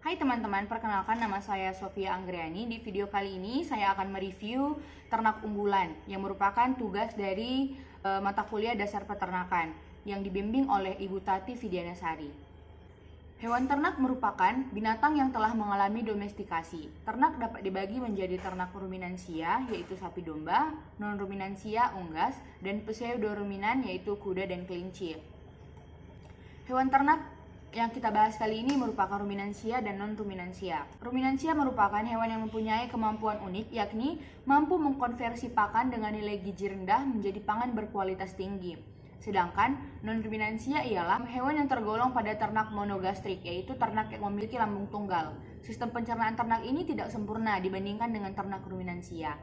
Hai teman-teman, perkenalkan nama saya Sofia Anggriani. Di video kali ini saya akan mereview ternak unggulan yang merupakan tugas dari mata kuliah dasar peternakan yang dibimbing oleh Ibu Tati Vidianasari. Hewan ternak merupakan binatang yang telah mengalami domestikasi. Ternak dapat dibagi menjadi ternak ruminansia, yaitu sapi domba, non-ruminansia, unggas, dan pseudoruminan, yaitu kuda dan kelinci. Hewan ternak yang kita bahas kali ini merupakan ruminansia dan non-ruminansia. Ruminansia merupakan hewan yang mempunyai kemampuan unik, yakni mampu mengkonversi pakan dengan nilai gizi rendah menjadi pangan berkualitas tinggi. Sedangkan non-ruminansia ialah hewan yang tergolong pada ternak monogastrik, yaitu ternak yang memiliki lambung tunggal. Sistem pencernaan ternak ini tidak sempurna dibandingkan dengan ternak ruminansia.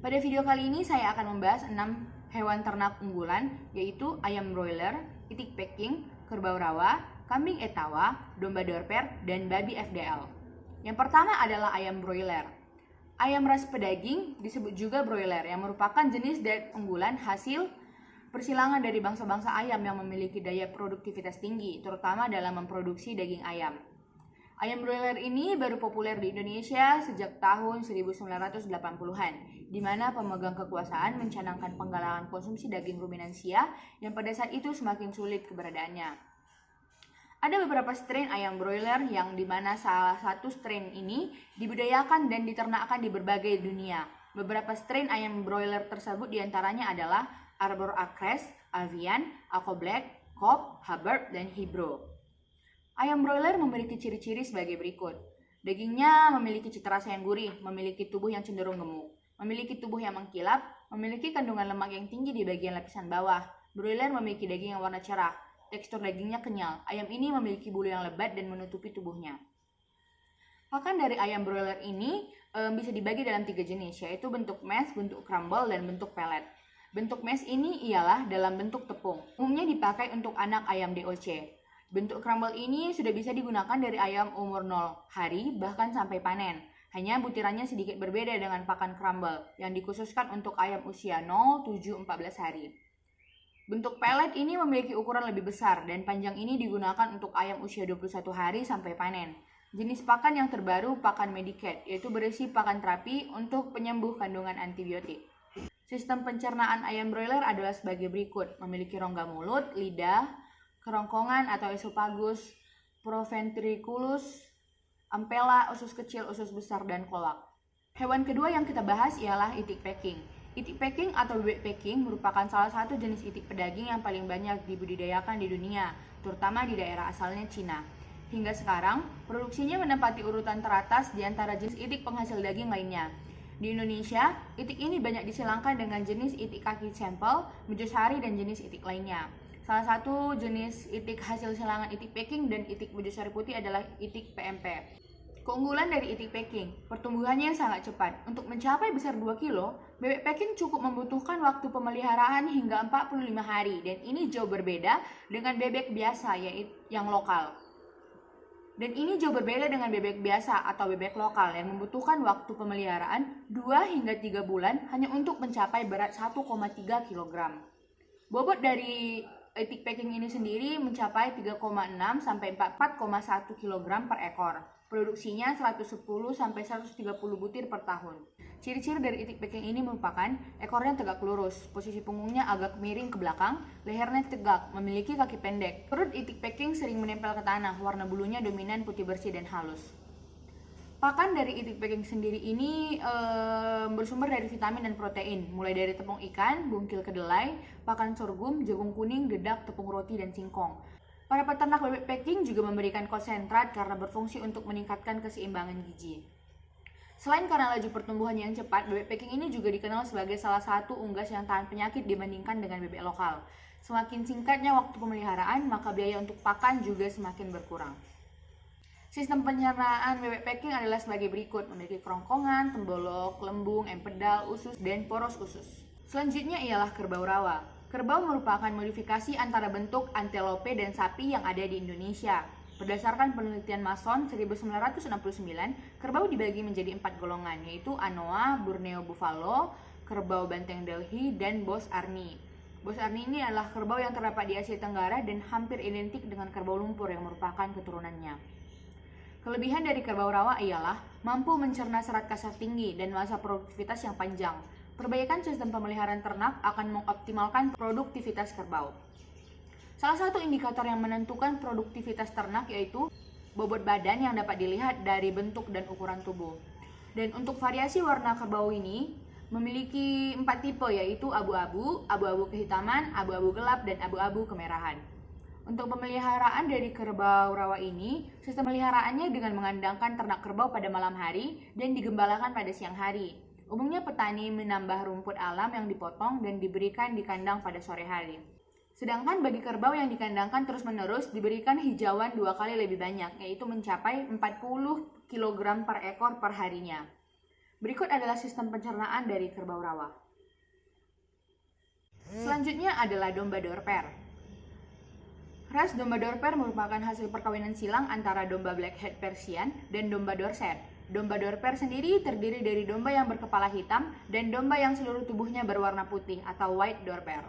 Pada video kali ini saya akan membahas 6 hewan ternak unggulan, yaitu ayam broiler, itik peking, kerbau rawa, kambing etawa, domba dorper, dan babi FDL. Yang pertama adalah ayam broiler. Ayam ras pedaging disebut juga broiler, yang merupakan jenis dan unggulan hasil persilangan dari bangsa-bangsa ayam yang memiliki daya produktivitas tinggi, terutama dalam memproduksi daging ayam. Ayam broiler ini baru populer di Indonesia sejak tahun 1980-an, di mana pemegang kekuasaan mencanangkan penggalangan konsumsi daging ruminansia yang pada saat itu semakin sulit keberadaannya. Ada beberapa strain ayam broiler yang dimana salah satu strain ini dibudidayakan dan diternakkan di berbagai dunia. Beberapa strain ayam broiler tersebut diantaranya adalah Arbor Acres, Avian, Ako Black, Cobb, Hubbard, dan Hybro. Ayam broiler memiliki ciri-ciri sebagai berikut. Dagingnya memiliki cita rasa yang gurih, memiliki tubuh yang cenderung gemuk, memiliki tubuh yang mengkilap, memiliki kandungan lemak yang tinggi di bagian lapisan bawah. Broiler memiliki daging yang warna cerah, tekstur dagingnya kenyal. Ayam ini memiliki bulu yang lebat dan menutupi tubuhnya. Pakan dari ayam broiler ini bisa dibagi dalam 3 jenis, yaitu bentuk mash, bentuk crumble, dan bentuk pellet. Bentuk mash ini ialah dalam bentuk tepung, umumnya dipakai untuk anak ayam DOC. Bentuk crumble ini sudah bisa digunakan dari ayam umur 0 hari bahkan sampai panen. Hanya butirannya sedikit berbeda dengan pakan crumble yang dikhususkan untuk ayam usia 0, 7, 14 hari. Bentuk pellet ini memiliki ukuran lebih besar dan panjang ini digunakan untuk ayam usia 21 hari sampai panen. Jenis pakan yang terbaru pakan Medicat, yaitu berisi pakan terapi untuk penyembuh kandungan antibiotik. Sistem pencernaan ayam broiler adalah sebagai berikut, memiliki rongga mulut, lidah, kerongkongan atau esophagus, proventriculus, ampela, usus kecil, usus besar, dan kloak. Hewan kedua yang kita bahas ialah itik peking. Itik peking atau bebek peking merupakan salah satu jenis itik pedaging yang paling banyak dibudidayakan di dunia, terutama di daerah asalnya Cina. Hingga sekarang, produksinya menempati urutan teratas di antara jenis itik penghasil daging lainnya. Di Indonesia, itik ini banyak disilangkan dengan jenis itik kaki sampel, mujosari, dan jenis itik lainnya. Salah satu jenis itik hasil silangan itik peking dan itik mujosari putih adalah itik PMP. Keunggulan dari itik peking, pertumbuhannya sangat cepat. Untuk mencapai besar 2 kilo, bebek peking cukup membutuhkan waktu pemeliharaan hingga 45 hari, dan ini jauh berbeda dengan bebek biasa yaitu yang lokal. Dan ini jauh berbeda dengan bebek biasa atau bebek lokal yang membutuhkan waktu pemeliharaan 2 hingga 3 bulan hanya untuk mencapai berat 1,3 kg. Bobot dari itik peking ini sendiri mencapai 3,6 sampai 4,1 kg per ekor. Produksinya 110 sampai 130 butir per tahun. Ciri-ciri dari itik peking ini merupakan ekornya tegak lurus, posisi punggungnya agak miring ke belakang, lehernya tegak, memiliki kaki pendek. Perut itik peking sering menempel ke tanah, warna bulunya dominan putih bersih dan halus. Pakan dari itik peking sendiri ini bersumber dari vitamin dan protein, mulai dari tepung ikan, bungkil kedelai, pakan sorghum, jagung kuning, dedak, tepung roti, dan singkong. Para peternak bebek peking juga memberikan konsentrat karena berfungsi untuk meningkatkan keseimbangan gizi. Selain karena laju pertumbuhan yang cepat, bebek peking ini juga dikenal sebagai salah satu unggas yang tahan penyakit dibandingkan dengan bebek lokal. Semakin singkatnya waktu pemeliharaan, maka biaya untuk pakan juga semakin berkurang. Sistem pencernaan bebek peking adalah sebagai berikut, memiliki kerongkongan, tembolok, lembung, empedal, usus, dan poros usus. Selanjutnya ialah kerbau rawa. Kerbau merupakan modifikasi antara bentuk antelope dan sapi yang ada di Indonesia. Berdasarkan penelitian Mason 1969, kerbau dibagi menjadi 4 golongan, yaitu Anoa, Borneo Buffalo, kerbau banteng Delhi, dan Bos Arni. Bos Arni ini adalah kerbau yang terdapat di Asia Tenggara dan hampir identik dengan kerbau lumpur yang merupakan keturunannya. Kelebihan dari kerbau rawa ialah mampu mencerna serat kasar tinggi dan masa produktivitas yang panjang. Perbaikan sistem pemeliharaan ternak akan mengoptimalkan produktivitas kerbau. Salah satu indikator yang menentukan produktivitas ternak yaitu bobot badan yang dapat dilihat dari bentuk dan ukuran tubuh. Dan untuk variasi warna kerbau ini memiliki 4 tipe yaitu abu-abu, abu-abu kehitaman, abu-abu gelap, dan abu-abu kemerahan. Untuk pemeliharaan dari kerbau rawa ini, sistem pemeliharaannya dengan mengandangkan ternak kerbau pada malam hari dan digembalakan pada siang hari. Umumnya petani menambah rumput alam yang dipotong dan diberikan di kandang pada sore hari. Sedangkan bagi kerbau yang dikandangkan terus-menerus diberikan hijauan 2 kali lebih banyak, yaitu mencapai 40 kg per ekor per harinya. Berikut adalah sistem pencernaan dari kerbau rawa. Selanjutnya adalah domba Dorper. Ras domba Dorper merupakan hasil perkawinan silang antara domba Blackhead Persian dan domba Dorset. Domba Dorper sendiri terdiri dari domba yang berkepala hitam dan domba yang seluruh tubuhnya berwarna putih atau White Dorper.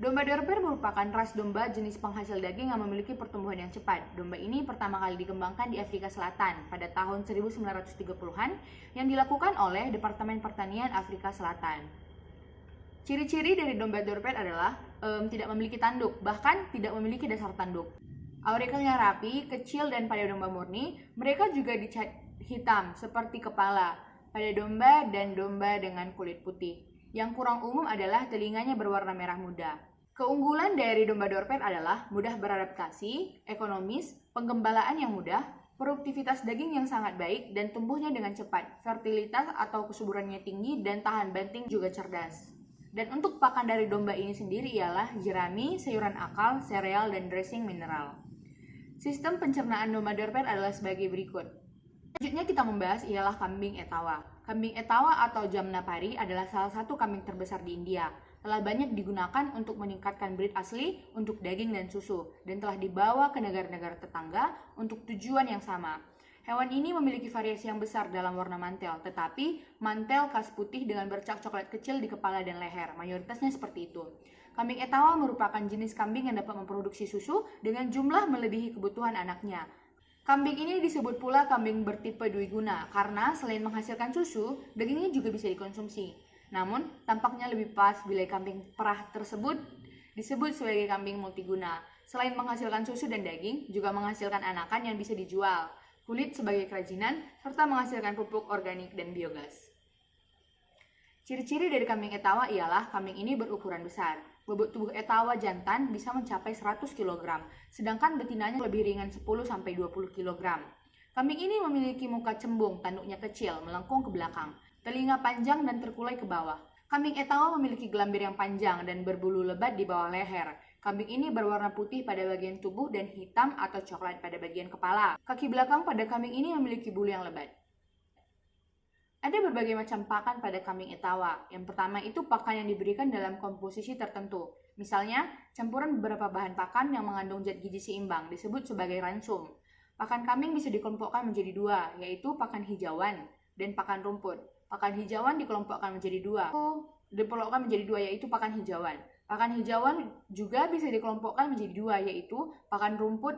Domba Dorper merupakan ras domba jenis penghasil daging yang memiliki pertumbuhan yang cepat. Domba ini pertama kali dikembangkan di Afrika Selatan pada tahun 1930-an yang dilakukan oleh Departemen Pertanian Afrika Selatan. Ciri-ciri dari domba Dorper adalah tidak memiliki tanduk, bahkan tidak memiliki dasar tanduk. Aurikelnya rapi, kecil, dan pada domba murni, mereka juga dicat hitam seperti kepala pada domba dan domba dengan kulit putih. Yang kurang umum adalah telinganya berwarna merah muda. Keunggulan dari domba Dorper adalah mudah beradaptasi, ekonomis, penggembalaan yang mudah, produktivitas daging yang sangat baik, dan tumbuhnya dengan cepat, fertilitas atau kesuburannya tinggi, dan tahan banting juga cerdas. Dan untuk pakan dari domba ini sendiri ialah jerami, sayuran akal, sereal, dan dressing mineral. Sistem pencernaan domba Dorper adalah sebagai berikut. Selanjutnya kita membahas ialah kambing Etawa. Kambing Etawa atau Jamnapari adalah salah satu kambing terbesar di India. Telah banyak digunakan untuk meningkatkan breed asli untuk daging dan susu, dan telah dibawa ke negara-negara tetangga untuk tujuan yang sama. Hewan ini memiliki variasi yang besar dalam warna mantel, tetapi mantel khas putih dengan bercak coklat kecil di kepala dan leher, mayoritasnya seperti itu. Kambing Etawa merupakan jenis kambing yang dapat memproduksi susu dengan jumlah melebihi kebutuhan anaknya. Kambing ini disebut pula kambing bertipe dwiguna karena selain menghasilkan susu, dagingnya juga bisa dikonsumsi. Namun, tampaknya lebih pas bila kambing perah tersebut disebut sebagai kambing multiguna. Selain menghasilkan susu dan daging, juga menghasilkan anakan yang bisa dijual, kulit sebagai kerajinan, serta menghasilkan pupuk organik dan biogas. Ciri-ciri dari kambing Etawa ialah kambing ini berukuran besar. Bobot tubuh Etawa jantan bisa mencapai 100 kg, sedangkan betinanya lebih ringan 10-20 kg. Kambing ini memiliki muka cembung, tanduknya kecil, melengkung ke belakang, telinga panjang dan terkulai ke bawah. Kambing Etawa memiliki gelambir yang panjang dan berbulu lebat di bawah leher. Kambing ini berwarna putih pada bagian tubuh dan hitam atau coklat pada bagian kepala. Kaki belakang pada kambing ini memiliki bulu yang lebat. Ada berbagai macam pakan pada kambing Etawa. Yang pertama itu pakan yang diberikan dalam komposisi tertentu. Misalnya, campuran beberapa bahan pakan yang mengandung zat gizi seimbang disebut sebagai ransum. Pakan kambing bisa dikelompokkan menjadi dua, yaitu pakan hijauan dan pakan rumput. Pakan hijauan dikelompokkan menjadi dua, yaitu pakan hijauan. Pakan hijauan juga bisa dikelompokkan menjadi dua, yaitu pakan rumput,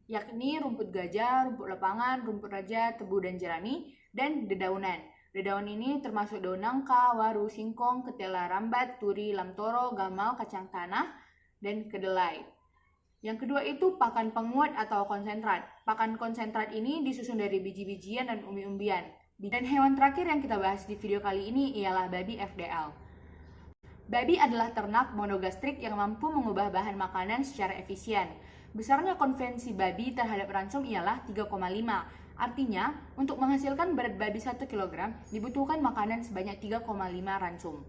yakni rumput gajah, rumput lapangan, rumput raja, tebu dan jerami, dan dedaunan. Dedaunan ini termasuk daun nangka, waru, singkong, ketela rambat, turi, lamtoro, gamal, kacang tanah, dan kedelai. Yang kedua itu pakan penguat atau konsentrat. Pakan konsentrat ini disusun dari biji-bijian dan umbi-umbian. Dan hewan terakhir yang kita bahas di video kali ini ialah babi FDL. Babi adalah ternak monogastrik yang mampu mengubah bahan makanan secara efisien. Besarnya konvensi babi terhadap ransum ialah 3,5. Artinya, untuk menghasilkan berat babi 1 kg, dibutuhkan makanan sebanyak 3,5 ransum.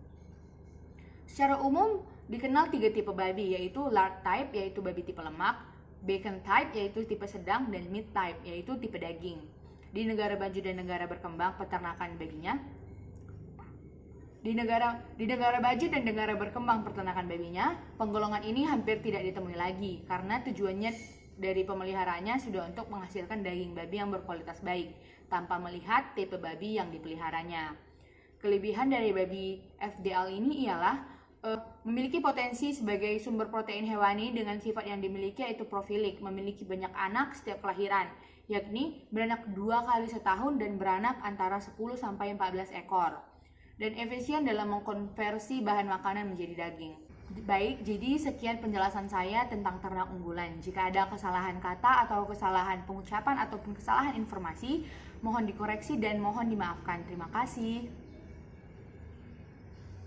Secara umum, dikenal 3 tipe babi, yaitu lard type, yaitu babi tipe lemak, bacon type, yaitu tipe sedang, dan meat type, yaitu tipe daging. Di negara maju dan negara berkembang peternakan babinya, di negara maju dan negara berkembang peternakan babinya, penggolongan ini hampir tidak ditemui lagi karena tujuannya dari pemeliharaannya sudah untuk menghasilkan daging babi yang berkualitas baik tanpa melihat tipe babi yang dipeliharanya. Kelebihan dari babi FDL ini ialah memiliki potensi sebagai sumber protein hewani dengan sifat yang dimiliki yaitu profilik, memiliki banyak anak setiap kelahiran. yakni beranak 2 kali setahun dan beranak antara 10 sampai 14 ekor. Dan efisien dalam mengkonversi bahan makanan menjadi daging. Baik, jadi sekian penjelasan saya tentang ternak unggulan. Jika ada kesalahan kata atau kesalahan pengucapan ataupun kesalahan informasi, mohon dikoreksi dan mohon dimaafkan. Terima kasih.